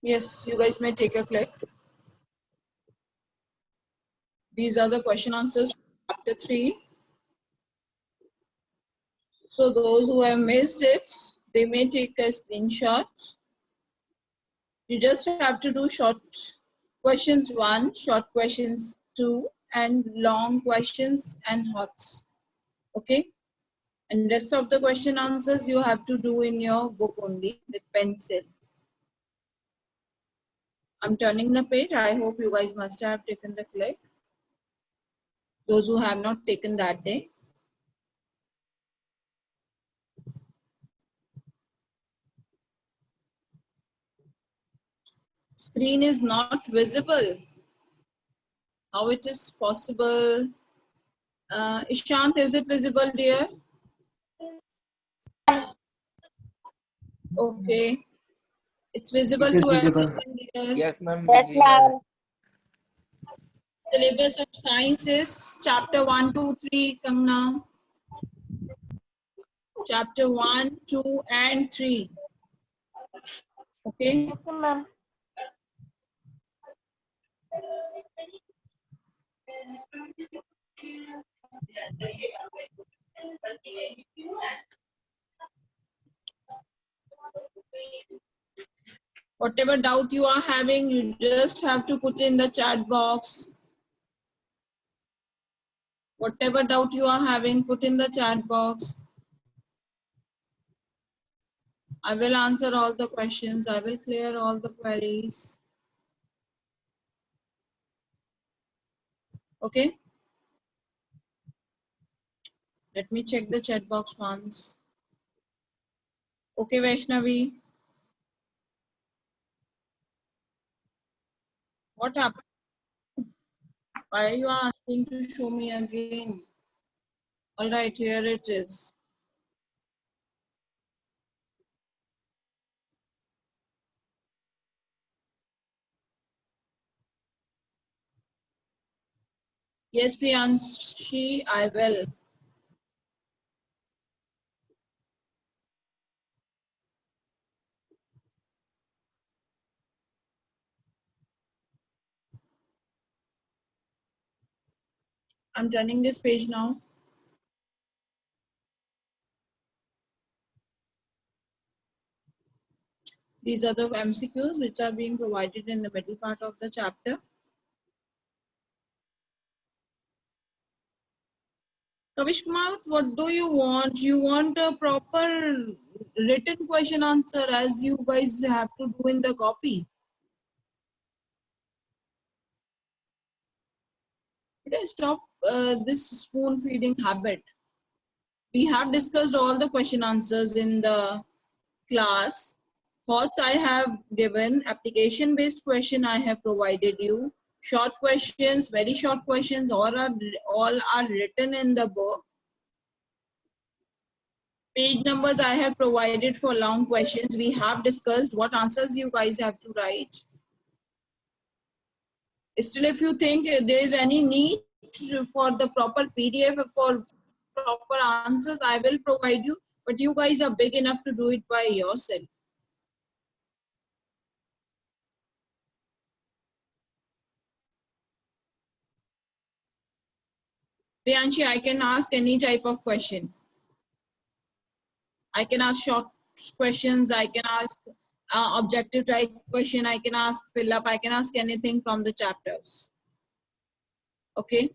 Yes, you guys may take a click. These are the question answers for chapter 3. So those who have missed it, they may take a screenshot. You just have to do short questions 1, short questions 2, and long questions and hots. Okay? And rest of the question answers you have to do in your book only with pencil. I'm turning the page. I hope you guys must have taken the click. Those who have not taken that day. Screen is not visible. How it is possible? Ishant, is it visible, dear? Okay. It's visible It is to visible. everyone, dear. Yes, ma'am. Yes, ma'am. Syllabus of science is chapter 1, 2, 3, Kangna. Chapter 1, 2, and 3. Okay. Yes, ma'am. Whatever doubt you are having, you just have to put in the chat box. Whatever doubt you are having, put in the chat box. I will answer all the questions. I will clear all the queries. Okay. Let me check the chat box once. Okay, Vaishnavi. What happened? Why are you asking to show me again? All right, here it is. Yes, Priyanshi, I will. I'm turning this page now. These are the MCQs which are being provided in the middle part of the chapter. Kavish Kumar, what do you want? You want a proper written question answer as you guys have to do in the copy. Could I stop this spoon feeding habit? We have discussed all the question answers in the class. Thoughts I have given, application based question I have provided you, short questions, very short questions, all are written in the book. Page numbers I have provided for long questions. We have discussed what answers you guys have to write. Still, if you think there is any need for the proper PDF for proper answers, I will provide you, but you guys are big enough to do it by yourself. Priyanshi, I can ask any type of question. I can ask short questions, I can ask objective type question, I can ask fill up, I can ask anything from the chapters. Okay.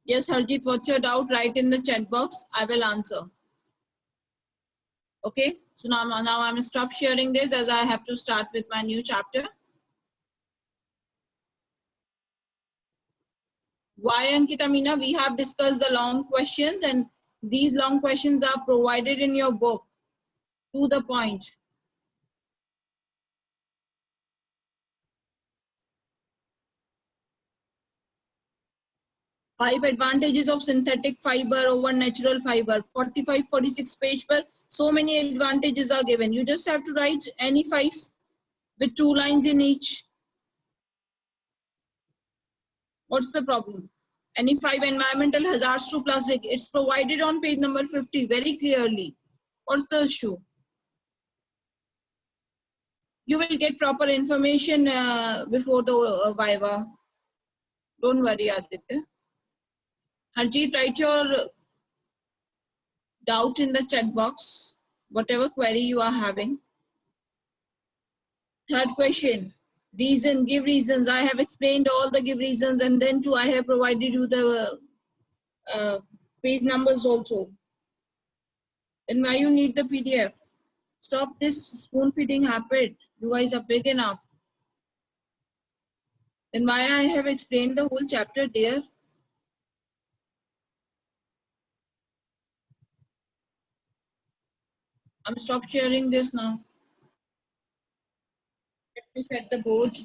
Yes, Harjeet, what's your doubt? Write in the chat box. I will answer. Okay. So now I'm stop sharing this as I have to start with my new chapter. Why, Ankita Meena? We have discussed the long questions and these long questions are provided in your book. To the point. Five advantages of synthetic fiber over natural fiber. 45, 46 page per. So many advantages are given. You just have to write any 5 with 2 lines in each. What's the problem? Any 5 environmental hazards to plastic. It's provided on page number 50 very clearly. What's the issue? You will get proper information before the Viva. Don't worry, Aditya. Harjeet, write your doubt in the chat box, whatever query you are having. Third question, reason, give reasons. I have explained all the give reasons, and then too I have provided you the page numbers also. Then why you need the PDF? Stop this spoon feeding habit. You guys are big enough. Then why I have explained the whole chapter, dear? I'm stop sharing this now. Let me set the board.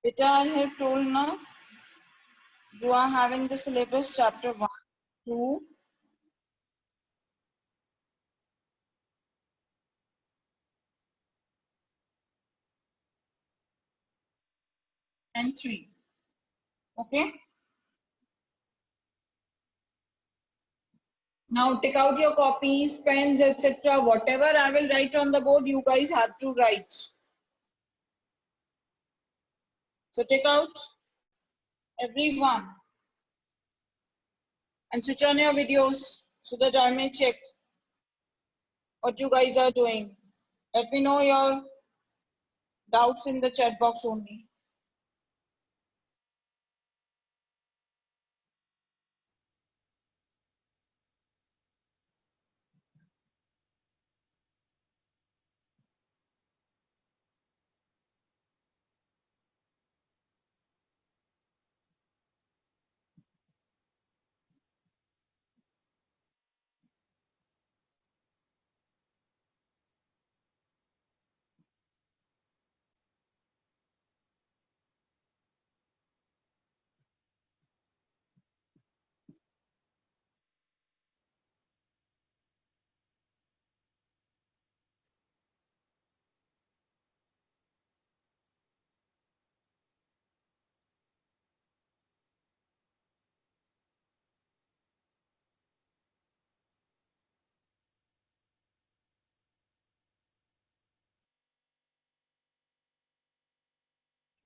Beta, I have told now. You are having the syllabus chapter 1, 2, and 3. Okay? Now take out your copies, pens, etc. Whatever I will write on the board, you guys have to write. So take out everyone and switch on your videos so that I may check what you guys are doing. Let me know your doubts in the chat box only.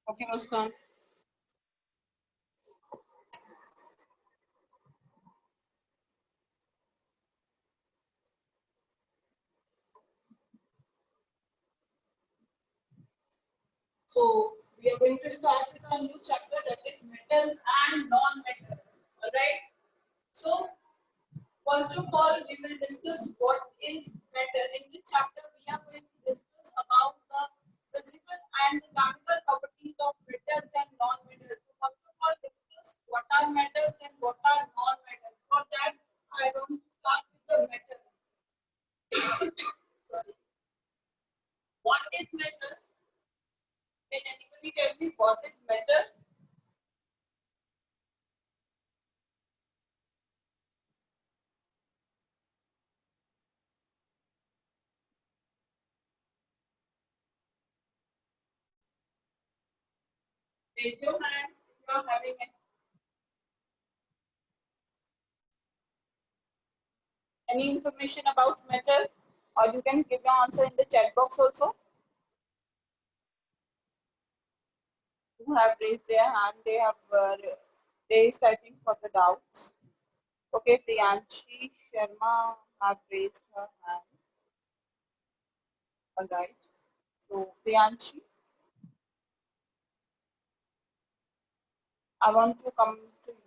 Okay, Muskan. So we are going to start with a new chapter, that is metals and non-metals. Alright. So first of all, we will discuss what is metal. In this chapter, we are going to discuss about the physical and the chemical properties of metals and non-metals. So first of all, discuss what are metals and what are non-metals. For that, I want to start with the metal. Sorry. What is metal? Can anybody tell me what is metal? Raise your hand if you are having any information about matter, or you can give your answer in the chat box also. Who have raised their hand, they have raised, I think, for the doubts. Okay, Priyanshi Sharma have raised her hand. All right. So, Priyanshi, I want to come to you.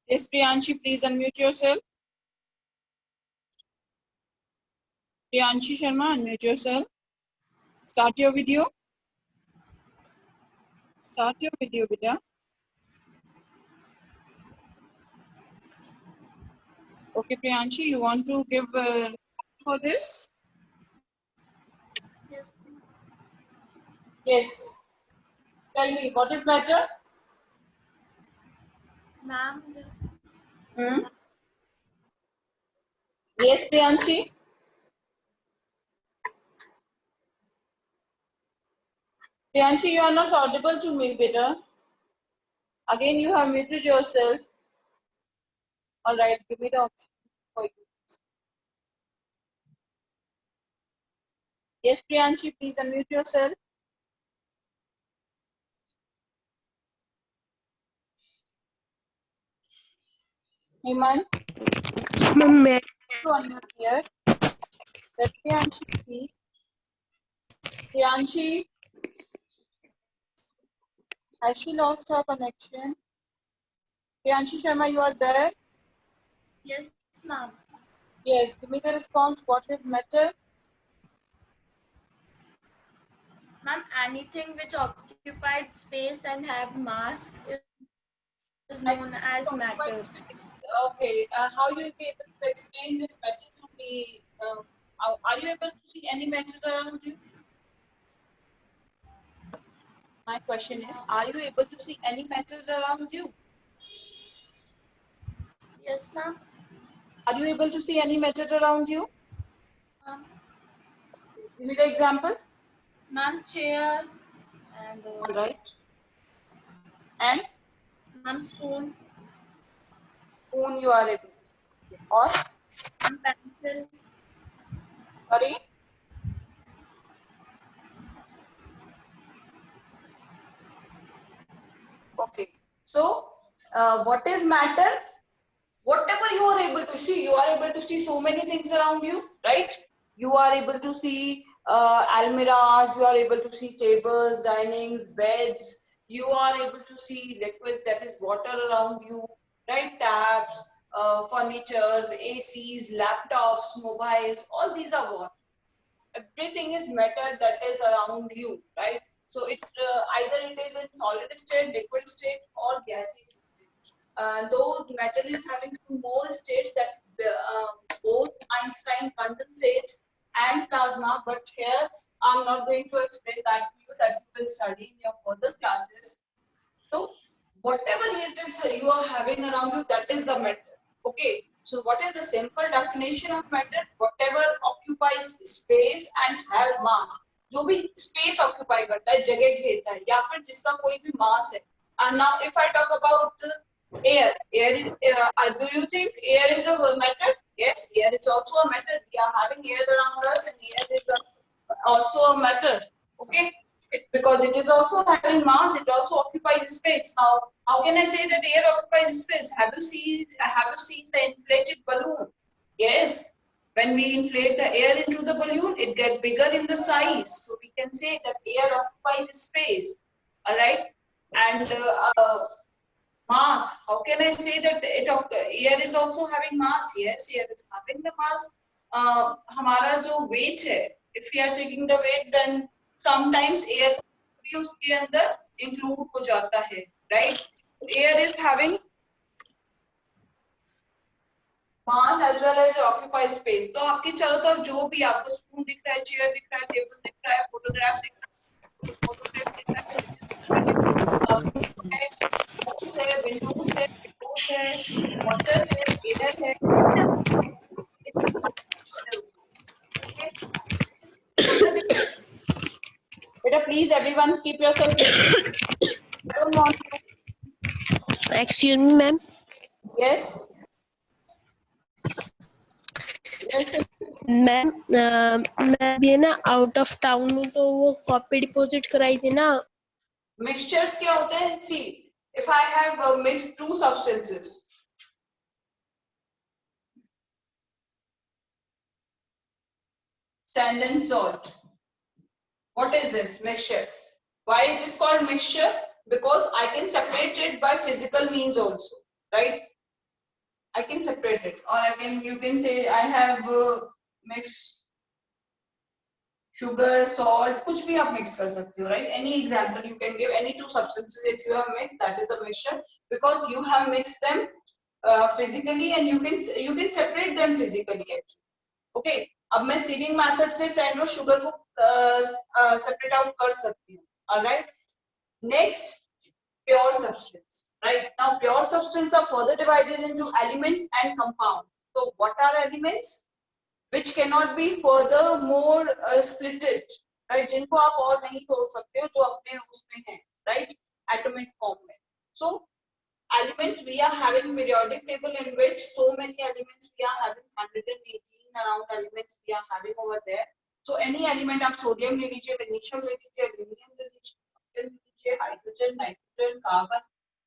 Yes, Priyanshi, please unmute yourself. Priyanshi Sharma, unmute yourself. Start your video. Start your video, beta. Okay, Priyanshi, you want to give for this? Yes. Yes. Tell me, what is matter? Ma'am, Hmm? Yes, Priyanshi. Priyanshi, you are not audible to me, beta. Again, you have muted yourself. All right, give me the option for you. Yes, Priyanshi, please unmute yourself. Heyman, Ma'am, to unmute here. Let Priyanshi speak. Priyanshi, has she lost her connection? Priyanshi Sharma, you are there? yes, ma'am. Yes, give me the response. What is matter? Ma'am, anything which occupied space and have mass is known as matter. Okay, how you will be able to explain this matter to me? Are you able to see any matter around you? My question is, are you able to see any matter around you? Yes, ma'am. Are you able to see any matter around you? Give me the example. Ma'am, chair and All right. And ma'am, spoon, spoon you are able to see. Or, ma'am, pencil, sorry? Okay. So, what is matter? Whatever you are able to see, you are able to see so many things around you, right? You are able to see almirahs, you are able to see tables, dinings, beds, you are able to see liquids, that is water around you, right? Taps, furnitures, ACs, laptops, mobiles, all these are what? Everything is matter that is around you, right? So it either it is in solid state, liquid state, or gaseous state. Though matter is having two more states, that is both Einstein condensate and plasma, but here I'm not going to explain that to you, that you will study in your further classes. So whatever it is you are having around you, that is the matter. Okay. So what is the simple definition of matter? Whatever occupies space and have mass. जो भी space occupy करता है, जगह घेरता है, या फिर जिसका कोई भी mass है. And now if I talk about air, air is, do you think air is a matter? Yes, air is also a matter. We are having air around us, and air is also a matter. Okay. Because it is also having mass, it also occupies space. Now, how can I say that air occupies space? Have you seen the inflated balloon? Yes. When we inflate the air into the balloon, it gets bigger in the size. So we can say that air occupies space. All right. And mass. How can I say that air is also having mass? Yes, air is having the mass. हमारा जो weight है, if we are checking the weight, then sometimes air भी उसके अंदर include हो जाता है, right? Air is having mass as well as occupy space. तो आपके चारों तरफ जो भी आपको स्पून दिख रहा है, चेयर दिख रहा है, टेबल दिख रहा है, फोटोग्राफ दिख रहा है, walls है, windows है, doors है, water है, air है, okay? Beta, please everyone keep yourself busy. I don't want to. Excuse me, ma'am. Yes. Yes. Ma'am मैं भी ना आउट ऑफ टाउन हूँ, तो वो कॉपी डिपॉजिट कराई थी ना. Mixtures क्या होते हैं? See, if I have mixed two substances, sand and salt. What is this? Mixture. Why it is called mixture? Because I can separate it by physical means also, right? I can separate it, or you can say I have mixed sugar, salt, कुछ भी आप mix कर सकते हो, right? Any example you can give, any two substances if you have mixed, that is a mixture, because you have mixed them physically and you can separate them physically actually. Okay, अब मैं sieving method से sand और sugar को separate out कर सकती हूँ. Alright. Next, pure substance. Right now, pure substance are further divided into elements and compounds. So, what are elements? Which cannot be further more splitted. Right? जिनको आप और नहीं तोड़ सकते हो, जो अपने उसमें हैं. Right? Atomic form में. So, elements we are having periodic table in which so many elements we are having 118 around elements we are having over there. So any element आप sodium ले लीजिए, magnesium ले लीजिए, aluminum ले लीजिए, hydrogen, nitrogen, carbon,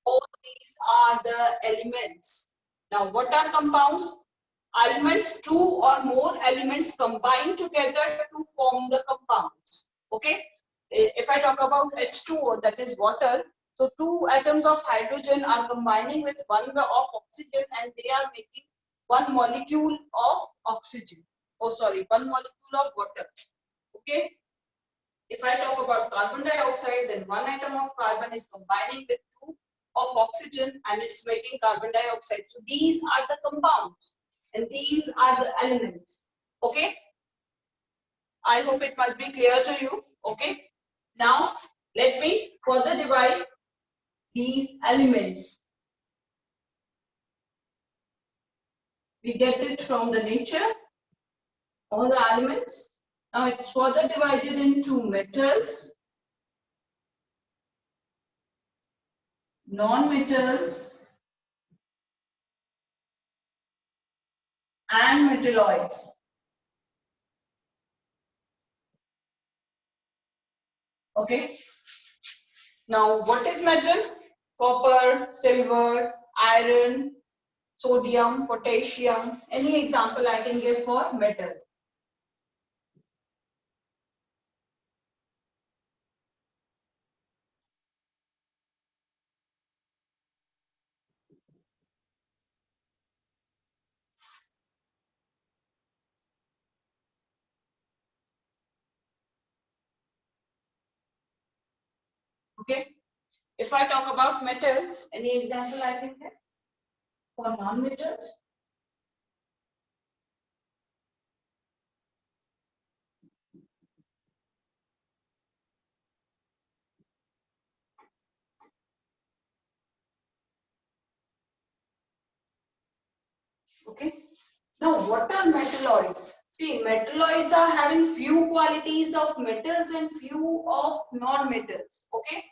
all these are the elements. Now what are compounds? Elements, two or more elements combine together to form the compounds. Okay, if I talk about H2O, that is water. So two atoms of hydrogen are combining with one of oxygen and they are making one molecule of oxygen. Oh, sorry, one molecule of water. Okay. If I talk about carbon dioxide, then one atom of carbon is combining with two of oxygen and it's making carbon dioxide. So these are the compounds and these are the elements. Okay. I hope it must be clear to you. Okay. Now let me further divide these elements. We get it from the nature, all the elements. Now it's further divided into metals, non-metals, and metalloids. Okay. Now what is metal? Copper, silver, iron, sodium, potassium. Any example I can give for metal? Okay. If I talk about metals, any example I can give for non-metals? Okay. Now, what are metalloids? See, metalloids are having few qualities of metals and few of non-metals. Okay.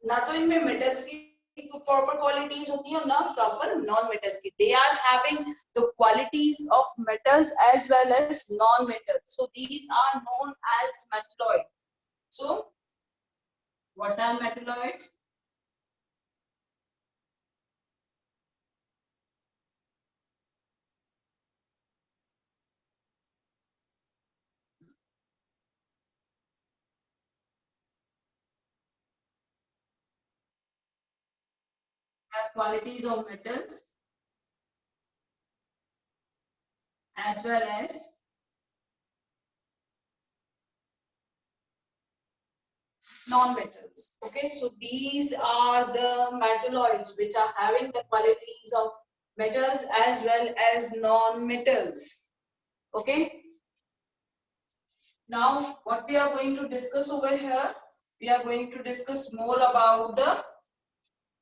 ना तो इनमें metals की proper qualities होती है, ना proper non-metals की. They are having the qualities of metals as well as non-metals. So these are known as metalloids. So, what are metalloids? Have qualities of metals as well as non-metals. Okay, so these are the metalloids which are having the qualities of metals as well as non-metals. Okay. Now, what we are going to discuss over here, we are going to discuss more about the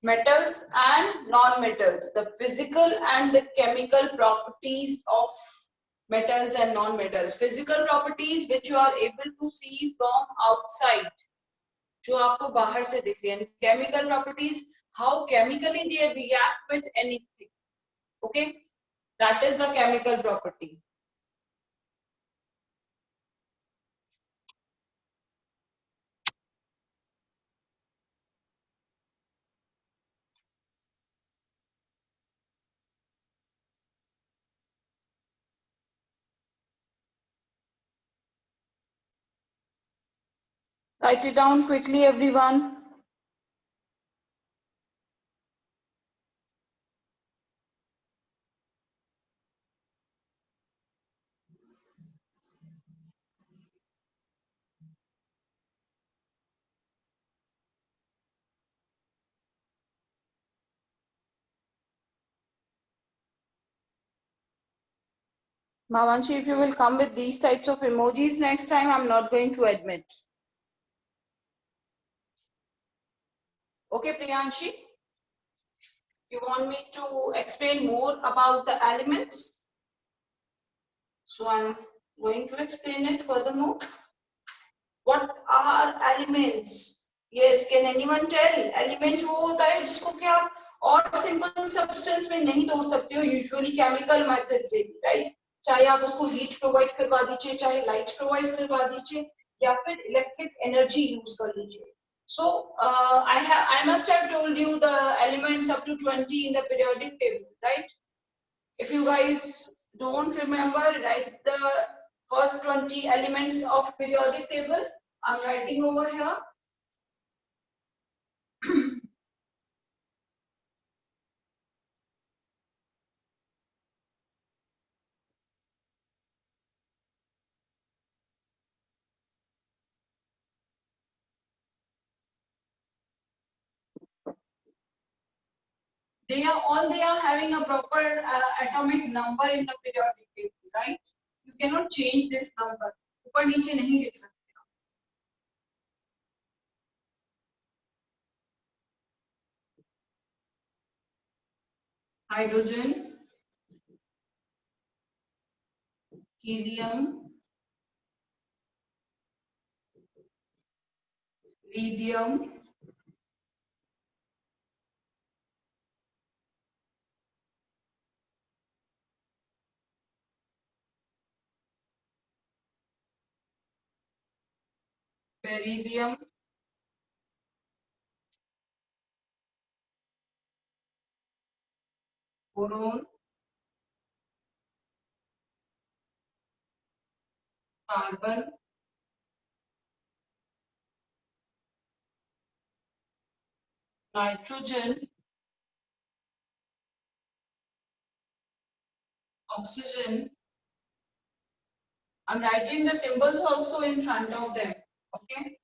metals and non-metals, the physical and the chemical properties of metals and non-metals. Physical properties which you are able to see from outside, जो आपको बाहर से दिख रही है. Chemical properties, how chemically they react with anything. Okay, that is the chemical property. Write it down quickly, everyone. Mavanshi, if you will come with these types of emojis next time, I'm not going to admit. Okay, Priyanshi? You want me to explain more about the elements? So I'm going to explain it furthermore. What are elements? Yes, can anyone tell? Element वो होता है जिसको कि आप और simple substance में नहीं तोड़ सकते हो, usually chemical method से, right? चाहे आप उसको heat provide करवा दीजिए, चाहे light provide करवा दीजिए, या फिर electric energy use कर लीजिए. So I must have told you the elements up to 20 in the periodic table, right? If you guys don't remember, write the first 20 elements of periodic table. I'm writing over here. They are having a proper atomic number in the periodic table, right? You cannot change this number. ऊपर नीचे नहीं लिख सकते. Hydrogen, helium, lithium, beryllium, boron, carbon, nitrogen, oxygen. I'm writing the symbols also in front of them. Okay.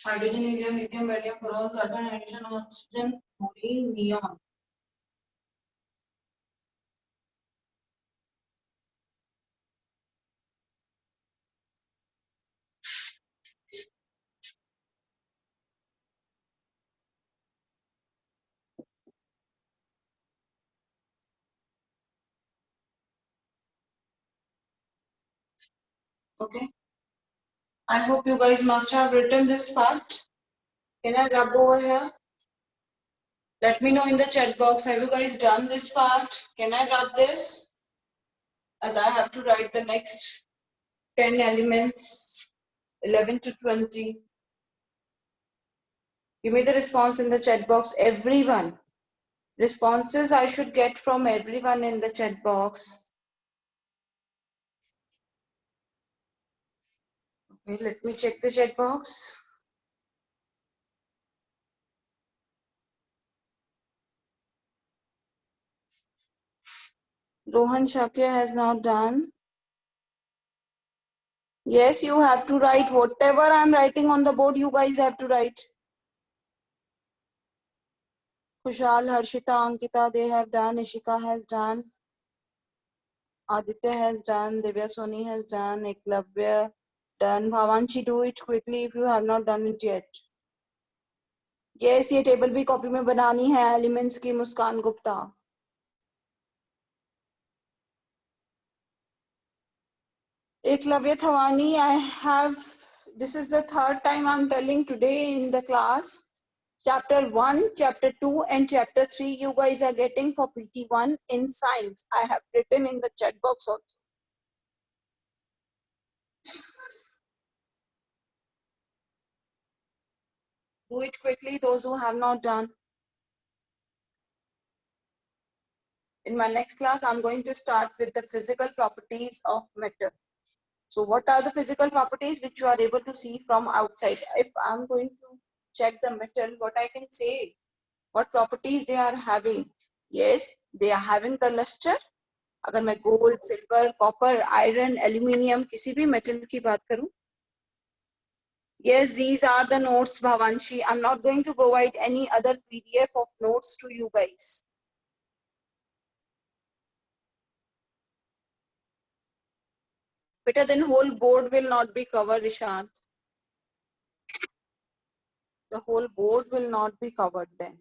Hydrogen, helium, lithium, beryllium, boron, carbon, nitrogen, oxygen, chlorine, neon. Okay. I hope you guys must have written this part. Can I rub over here? Let me know in the chat box. Have you guys done this part? Can I rub this? As I have to write the next 10 elements, 11 to 20. Give me the response in the chat box. Everyone. Responses I should get from everyone in the chat box. Okay, let me check the chat box. Rohan Shakya has now done. Yes, you have to write whatever I'm writing on the board. You guys have to write. Kushal, Harshita, Ankita, they have done. Ishika has done. Aditya has done. Divya Soni has done. Eklavya done. Bhavanshi, do it quickly if you have not done it yet. Yes, ये table भी copy में बनानी है. Elements की मुस्कान Gupta. Eklavya Thawani, I have, this is the third time I'm telling today in the class. Chapter 1, Chapter 2 and Chapter 3 you guys are getting for PT1 in science. I have written in the chat box also. Do it quickly, those who have not done. In my next class, I'm going to start with the physical properties of matter. So what are the physical properties which you are able to see from outside? If I'm going to check the metal, what I can say, what properties they are having? Yes, they are having the luster. अगर मैं gold, silver, copper, iron, aluminium किसी भी metal की बात करूं, yes, these are the notes, Bhavanshi. I'm not going to provide any other PDF of notes to you guys. Better than whole board will not be covered, Ishant. The whole board will not be covered then.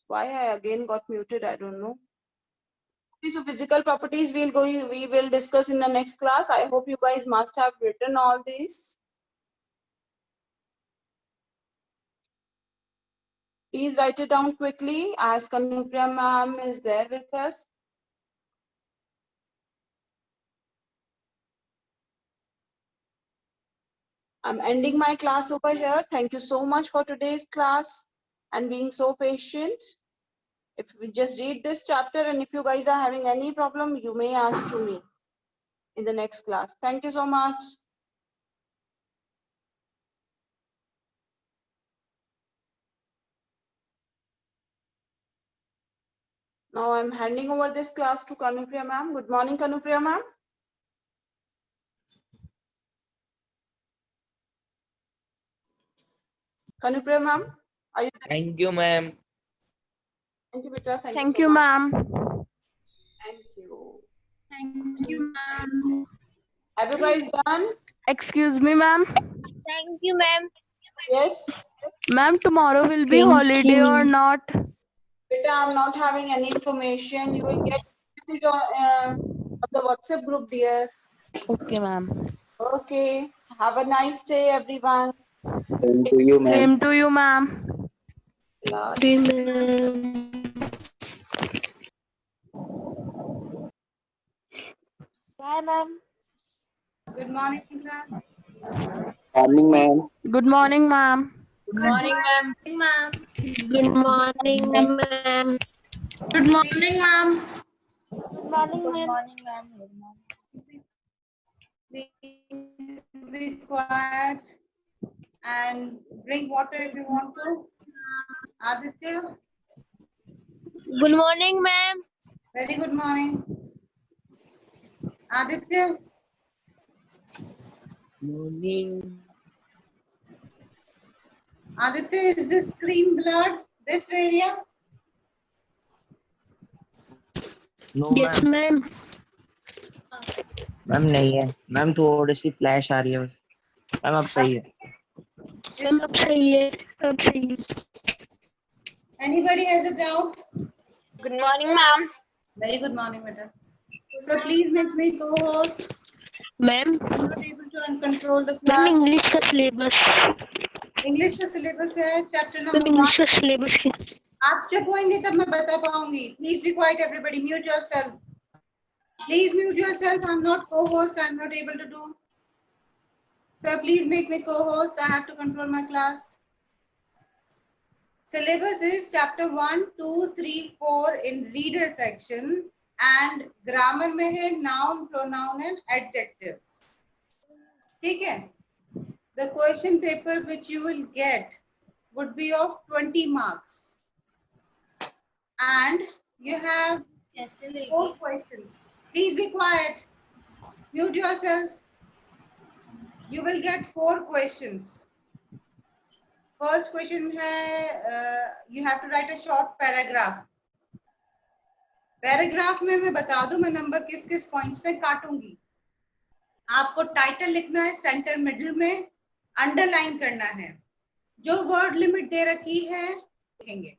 why I again got muted, I don't know. Okay, so physical properties we will discuss in the next class. I hope you guys must have written all these. Please write it down quickly as Kanupriya ma'am is there with us. I'm ending my class over here. Thank you so much for today's class and being so patient. If we just read this chapter, and if you guys are having any problem, you may ask to me in the next class. Thank you so much. Now I'm handing over this class to Kanupriya ma'am. Good morning, Kanupriya ma'am. Kanupriya ma'am, are you there? Thank you, ma'am. Thank you, Beta. Thank so you, much. ma'am. Thank you. Thank you, ma'am. Have you guys done? Excuse me, ma'am. Thank you, ma'am. Yes. Ma'am, tomorrow will be Thank holiday you. or not? Beta, I'm not having any information. You will get message on the WhatsApp group, dear. Okay, ma'am. Okay. Have a nice day, everyone. Same to you, ma'am. Same to you, ma'am. Last. Thank you, ma'am. Bye, ma'am. Good morning, ma'am. Morning, ma'am. Good morning, ma'am. Good morning, ma'am. Ma'am. Good morning, ma'am. Good morning, ma'am. Good morning, ma'am. Please be quiet and drink water if you want to. Aditya, Good morning, ma'am. very good morning. Aditya, Morning. Aditya, is this screen blurred? This area? No, Yes, ma'am. ma'am. Ma'am नहीं है ma'am, थोड़ी सी flash आ रही है ma'am. अब सही है। Ma'am अब सही है, अब सही है। Anybody has a doubt? Good morning, ma'am. Very good morning, madam. So please make me co-host. Ma'am I'm not able to control the ma'am class. English का सिलेबस इंग्लिश का सिलेबस है चैप्टर मैम नंबर 1. इंग्लिश का syllabus की आप चुप होंगे तब मैं बता पाऊंगी. Please be quiet, everybody. Mute yourself. Please mute yourself. I'm not co-host. I'm not able to do. So please make me co-host. I have to control my class. Syllabus is chapter 1, 2, 3, 4 in reader section, and grammar में है noun, pronoun and adjectives. ठीक है? The question paper which you will get would be of 20 marks. And you have 4 questions. Please be quiet. Mute yourself. You will get 4 questions. First question है, you have to write a short paragraph. Paragraph में मैं बता दूं मैं number किस किस points पे काटूंगी. आपको टाइटल लिखना है सेंटर मिडिल में, अंडरलाइन करना है. जो वर्ड लिमिट दे रखी है लिखेंगे.